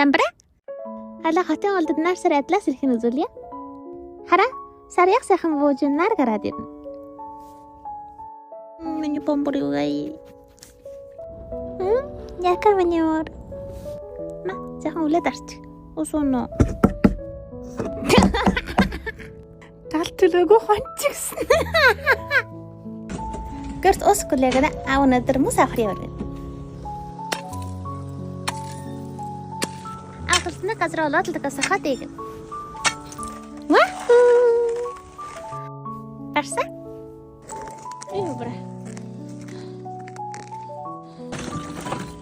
Бамбара? Хала хотын олдод нар сар адлаас ирэхин үзүүлье. Хараа, сар яг сайхан бууж нар гараад ирнэ. Миний бомбар юу ай? Яка маньяар. Ма, захан үлээд арч. Усуно. Талтөлөөгөө хончигсан. Гэрт ус гүлээгэнэ аав өнөдөр мус авах яваа. Авахсна газар олоод л тасахад ийг. Ваху. Арса? Эвбра.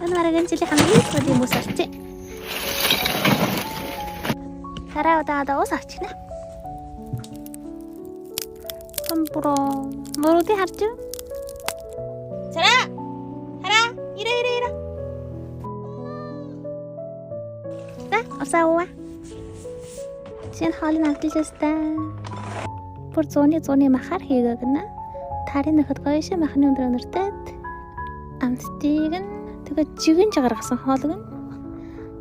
Анараган чили хамгийн их мус авчи. Хараа удаа ус авчихна. Бамбара. Мөрөдий харж. Сара! Хараа! Ире. За, усаава. Чин хаалын авдилстай. Бүр зуны махаар хийгээгнэ. Тарын нөхөд гоёшаа махны өндрөнөртөд амттыг нь тэгээд жигэн жагаргасан хоолог нь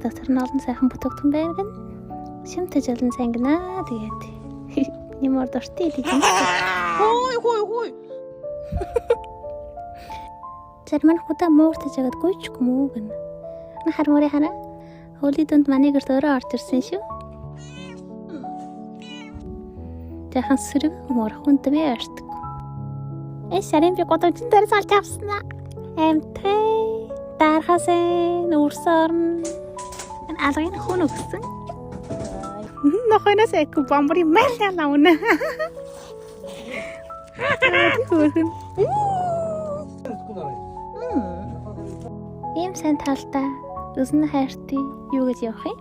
доктор нь олон сайхан бүтэгдэн байвал шимтэж олон сайн гинэ тэгээд нэмэр дуртай тийм. Хой. Зарман худа мууртаж агаад гүйчгүй мүү гэнэ. Хармори хана. Холи донд маний гэрт өөрөө орж ирсэн шүү. Тэхэн сэрэг мөр хүндмээ арт. Сарын би годомжин дээр салж авснаа. Эмтэй дархасан үрсөрн алгын хүн өгсөн. Нохоноос ek бамбри мэл ялаuna. Ийм сайн талтай өснө хайртай юу гэж явах юм?